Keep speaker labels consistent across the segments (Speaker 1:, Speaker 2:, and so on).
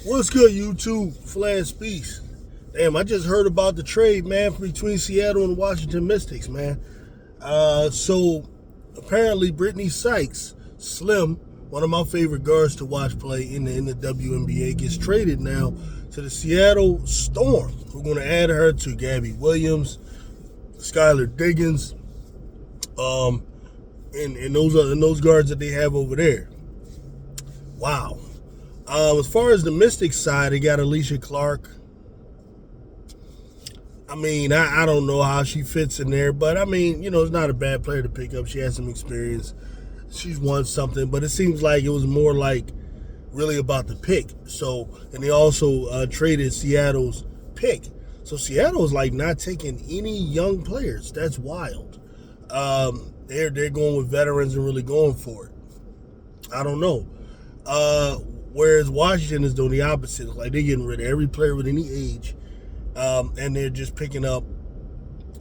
Speaker 1: What's good, YouTube? Flash Beast. Damn, I just heard about the trade, man, between Seattle and Washington Mystics, man. So apparently Brittney Sykes, Slim, one of my favorite guards to watch play in the WNBA, gets traded now to the Seattle Storm. We're going to add her to Gabby Williams, Skylar Diggins, and those guards that they have over there. Wow. As far as the Mystics side, they got Alicia Clark. I mean, I don't know how she fits in there, but I mean, it's not a bad player to pick up. She has some experience. She's won something, but it seems like it was more like really about the pick. So, and they also traded Seattle's pick. So Seattle's like not taking any young players. That's wild. They're going with veterans and really going for it. I don't know. Whereas Washington is doing the opposite. Like they're getting rid of every player with any age. And they're just picking up,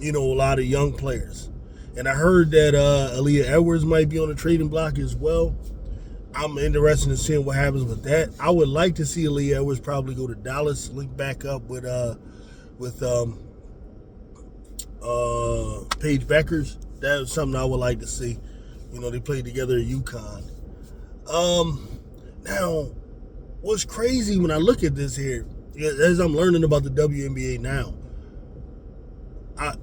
Speaker 1: a lot of young players. And I heard that Aaliyah Edwards might be on the trading block as well. I'm interested in seeing what happens with that. I would like to see Aaliyah Edwards probably go to Dallas, link back up with Paige Beckers. That's something I would like to see. They played together at UConn. Now, what's crazy when I look at this here, as I'm learning about the WNBA now, I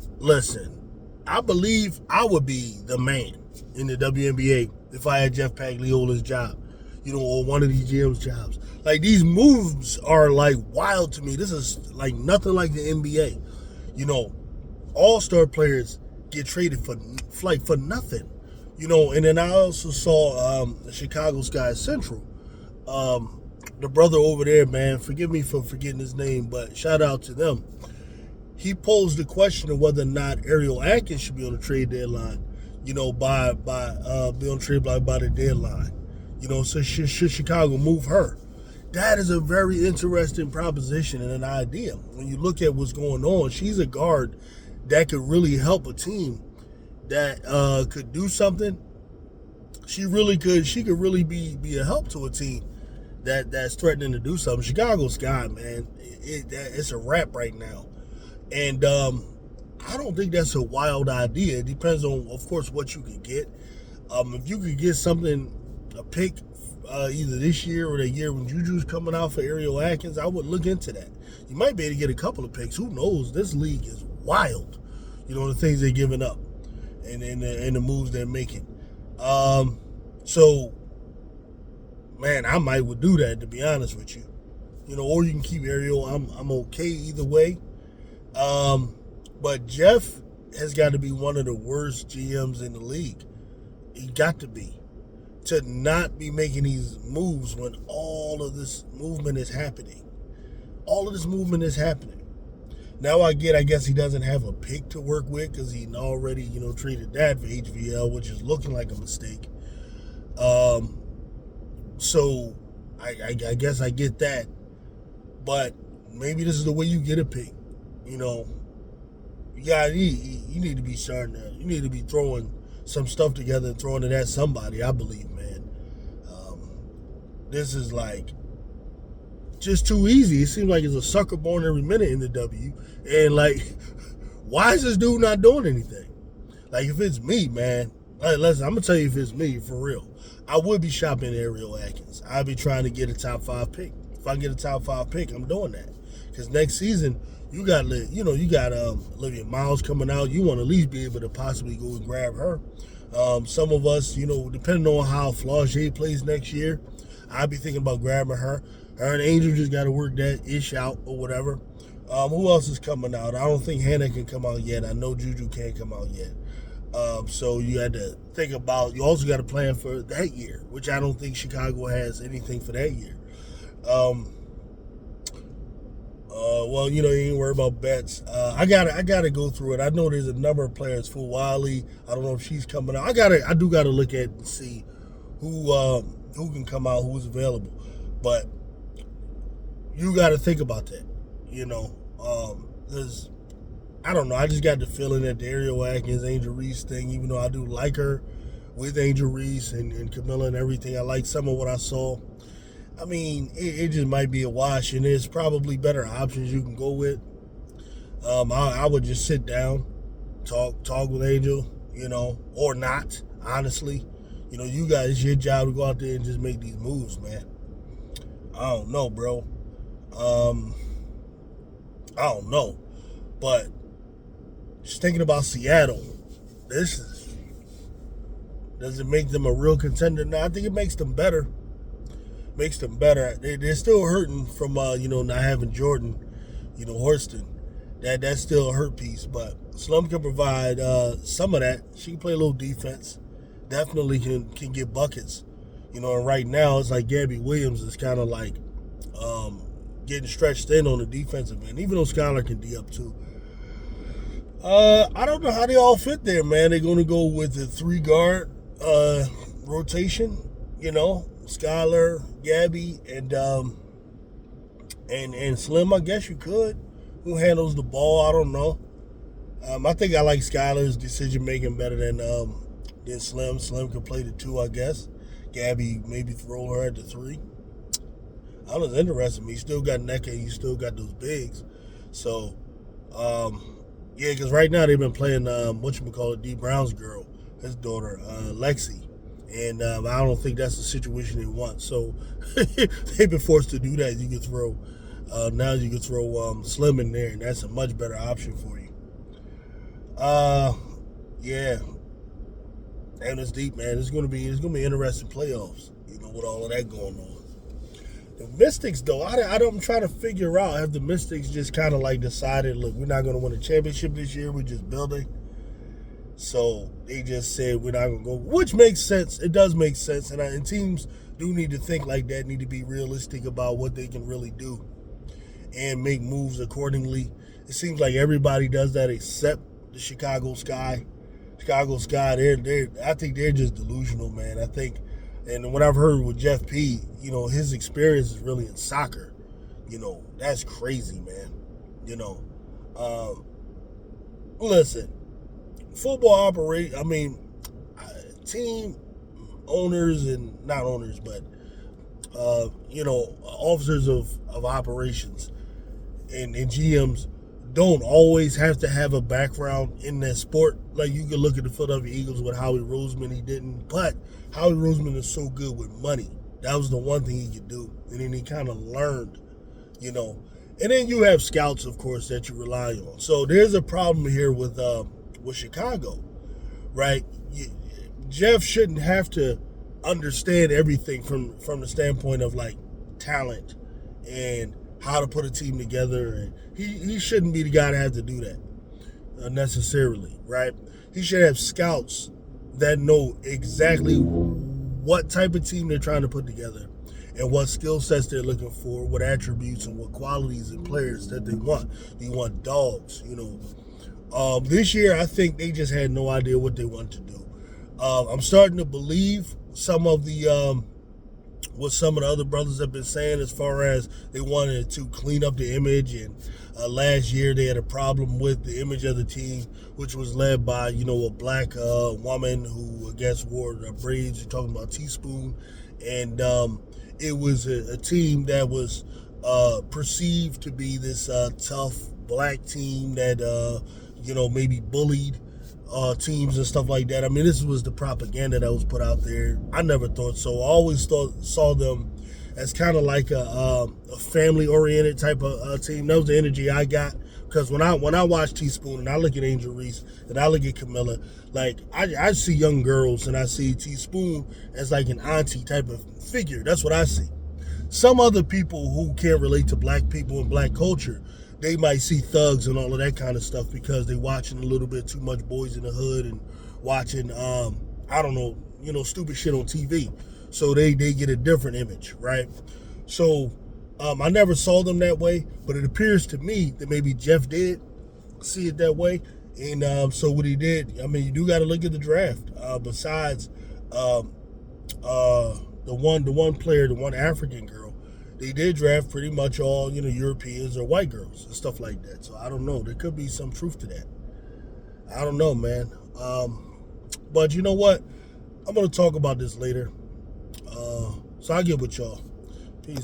Speaker 1: believe I would be the man in the WNBA if I had Jeff Pagliola's job, or one of these GM's jobs. Like, these moves are, like, wild to me. This is, like, nothing like the NBA. All-star players get traded for nothing. And then I also saw the Chicago Sky Central. The brother over there, man, forgive me for forgetting his name, but shout out to them. He posed the question of whether or not Ariel Atkins should be on the trade deadline, be on the trade block by the deadline. So should Chicago move her? That is a very interesting proposition and an idea. When you look at what's going on, she's a guard that could really help a team that could do something. She really could. She could really be a help to a team that's threatening to do something. Chicago Sky, man, it's a wrap right now. And I don't think that's a wild idea. It depends on, of course, what you could get. If you could get something, a pick, either this year or the year when Juju's coming out for Ariel Atkins, I would look into that. You might be able to get a couple of picks. Who knows? This league is wild. The things they're giving up and the moves they're making. So, man, I might would do that, to be honest with you. Or you can keep Ariel. I'm okay either way. But Jeff has got to be one of the worst GMs in the league. He got to be. To not be making these moves when all of this movement is happening. All of this movement is happening. Now I guess he doesn't have a pick to work with because he already, traded that for HVL, which is looking like a mistake. So I guess I get that. But maybe this is the way you get a pick. You need to be starting to, you need to be throwing some stuff together and throwing it at somebody, I believe, man. This is like just too easy. It seems like it's a sucker born every minute in the W. And like, why is this dude not doing anything? Like, if it's me, man, listen, I'm gonna tell you, if it's me, for real, I would be shopping Ariel Atkins. I'd be trying to get a top 5 pick. If I get a top 5 pick, I'm doing that. Because next season, you got Olivia Miles coming out. You want to at least be able to possibly go and grab her. Some of us, depending on how Flaugier plays next year, I'd be thinking about grabbing her. Her and Angel just got to work that ish out or whatever. Who else is coming out? I don't think Hannah can come out yet. I know Juju can't come out yet. So you had to think about, you also got to plan for that year, which I don't think Chicago has anything for that year. You ain't worry about bets. I gotta go through it. I know there's a number of players. Fulwali, I don't know if she's coming out. I do gotta look at and see who can come out, who's available. But you gotta think about that, because I don't know. I just got the feeling that the Ariel Atkins, Angel Reese thing, even though I do like her with Angel Reese and Camilla and everything, I like some of what I saw. I mean, it just might be a wash, and there's probably better options you can go with. I would just sit down, talk with Angel, or not. Honestly, you guys, it's your job to go out there and just make these moves, man. I don't know, bro. Um, I don't know, but just thinking about Seattle, this is does it make them a real contender? No, I think it makes them better. Makes them better. They're still hurting from not having Jordan, Horston. That's still a hurt piece, but Slum can provide some of that. She can play a little defense. Definitely can get buckets. And right now it's like Gabby Williams is kind of like getting stretched thin on the defensive end, even though Skylar can D up too. I don't know how they all fit there, man. They're going to go with the 3-guard rotation, Skylar, Gabby, and Slim. I guess you could. Who handles the ball? I don't know. I think I like Skylar's decision making better than Slim. Slim could play the 2, I guess. Gabby maybe throw her at the 3. I don't know. It's interesting. You still got Nneka. You still got those bigs. So, yeah, because right now they've been playing D Brown's girl, his daughter, Lexi. And I don't think that's the situation they want. So they've been forced to do that. You can throw Slim in there, and that's a much better option for you. Yeah, and it's deep, man. It's gonna be interesting playoffs. With all of that going on. The Mystics, though, I'm trying to figure out, have the Mystics just kind of like decided, look, we're not going to win a championship this year. We're just building. So they just said we're not going to go, which makes sense. It does make sense. And teams do need to think like that, need to be realistic about what they can really do and make moves accordingly. It seems like everybody does that except the Chicago Sky. Chicago Sky, I think they're just delusional, man. I think, and what I've heard with Jeff P., his experience is really in soccer. That's crazy, man. Listen, football team owners and not owners, but officers of operations and GMs don't always have to have a background in that sport. Like, you can look at the Philadelphia Eagles with Howie Roseman, he didn't, but Howie Roseman is so good with money. That was the one thing he could do, and then he kind of learned, And then you have scouts, of course, that you rely on. So there's a problem here with Chicago, right? Jeff shouldn't have to understand everything from the standpoint of like talent and how to put a team together, and he shouldn't be the guy to have to do that necessarily, right? He should have scouts that know exactly what type of team they're trying to put together and what skill sets they're looking for, what attributes and what qualities and players that they want. They want dogs, This year, I think they just had no idea what they want to do. I'm starting to believe some of the what some of the other brothers have been saying as far as they wanted to clean up the image. And last year they had a problem with the image of the team, which was led by, a black woman who, I guess, wore braids. You're talking about Teaspoon. And it was a team that was perceived to be this tough black team that, maybe bullied teams and stuff like that. I mean, this was the propaganda that was put out there. I never thought so. I always saw them as kind of like a family-oriented type of team. That was the energy I got, because when I watch Teaspoon and I look at Angel Reese and I look at Camilla, like I see young girls and I see Teaspoon as like an auntie type of figure. That's what I see. Some other people who can't relate to black people and black culture, they might see thugs and all of that kind of stuff because they watching a little bit too much Boys in the Hood and watching, stupid shit on TV. So they get a different image, right? So I never saw them that way, but it appears to me that maybe Jeff did see it that way. And so what he did, I mean, you do got to look at the draft. Besides the one player, the one African girl, they did draft pretty much all, Europeans or white girls and stuff like that. So I don't know. There could be some truth to that. I don't know, man. But you know what? I'm going to talk about this later. So I'll get with y'all.